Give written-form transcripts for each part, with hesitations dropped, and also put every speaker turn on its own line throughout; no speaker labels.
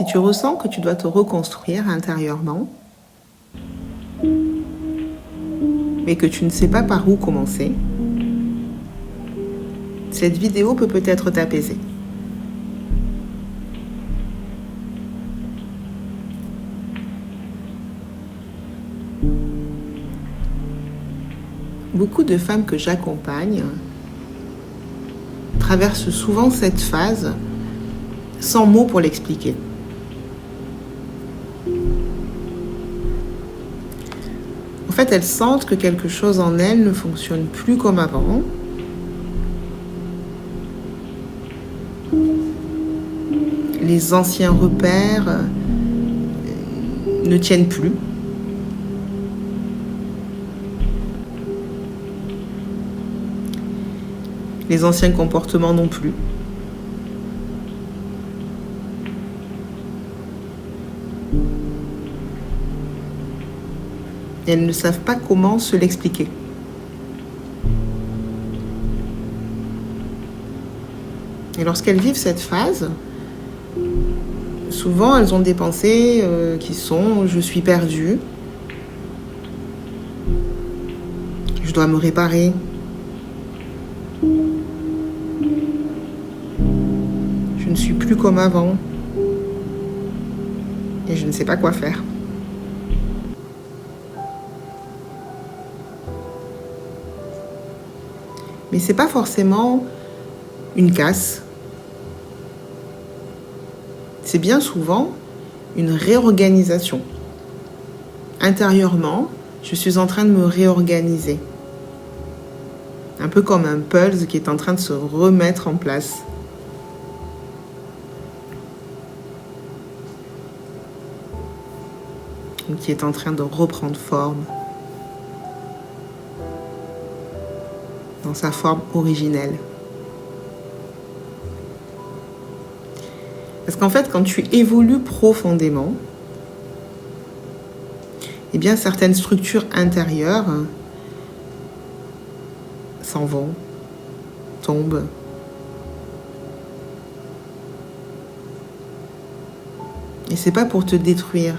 Si tu ressens que tu dois te reconstruire intérieurement, mais que tu ne sais pas par où commencer, cette vidéo peut peut-être t'apaiser. Beaucoup de femmes que j'accompagne traversent souvent cette phase sans mots pour l'expliquer. En fait, elles sentent que quelque chose en elles ne fonctionne plus comme avant. Les anciens repères ne tiennent plus. Les anciens comportements non plus. Et elles ne savent pas comment se l'expliquer. Et lorsqu'elles vivent cette phase, souvent elles ont des pensées qui sont « je suis perdue »,« je dois me réparer », je ne suis plus comme avant et je ne sais pas quoi faire. Mais c'est pas forcément une casse. C'est bien souvent une réorganisation. Intérieurement, je suis en train de me réorganiser. Un peu comme un puzzle qui est en train de se remettre en place. Ou qui est en train de reprendre forme. Dans sa forme originelle. Parce qu'en fait, quand tu évolues profondément, eh bien, certaines structures intérieures s'en vont, tombent. Et c'est pas pour te détruire.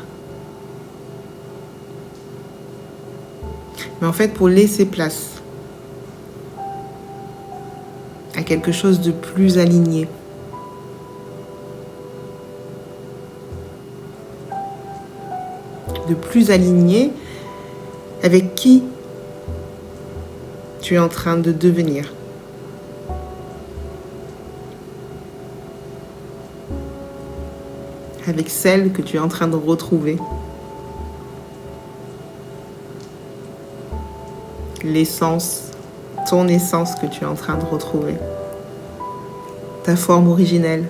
Mais en fait, pour laisser place à quelque chose de plus aligné. De plus aligné avec qui tu es en train de devenir. Avec celle que tu es en train de retrouver. L'essence, ton essence que tu es en train de retrouver. Ta forme originelle.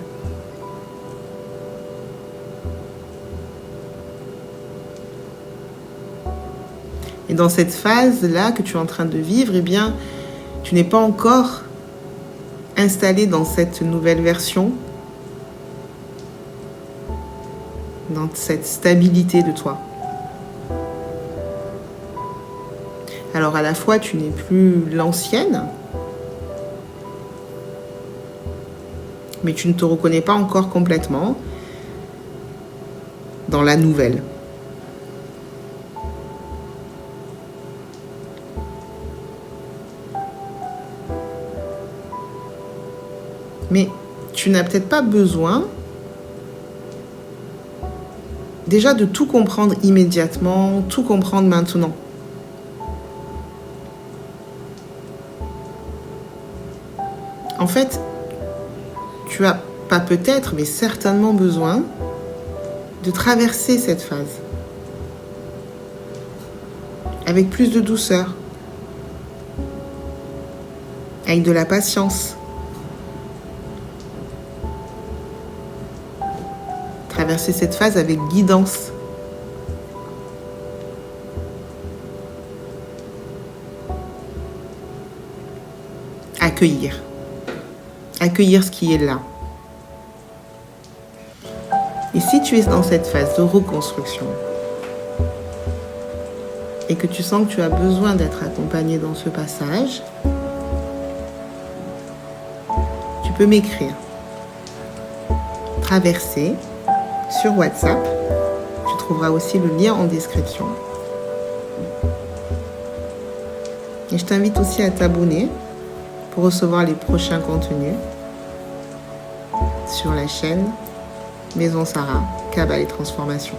Et dans cette phase-là que tu es en train de vivre, eh bien, tu n'es pas encore installé dans cette nouvelle version, dans cette stabilité de toi. Alors à la fois, tu n'es plus l'ancienne, mais tu ne te reconnais pas encore complètement dans la nouvelle. Mais tu n'as peut-être pas besoin déjà de tout comprendre immédiatement, tout comprendre maintenant. En fait, tu as pas peut-être, mais certainement besoin de traverser cette phase avec plus de douceur, avec de la patience. Traverser cette phase avec guidance. Accueillir. Accueillir ce qui est là. Et si tu es dans cette phase de reconstruction et que tu sens que tu as besoin d'être accompagné dans ce passage, tu peux m'écrire. Traverser sur WhatsApp. Tu trouveras aussi le lien en description. Et je t'invite aussi à t'abonner pour recevoir les prochains contenus sur la chaîne Maison Sarah, Kabbale et Transformation.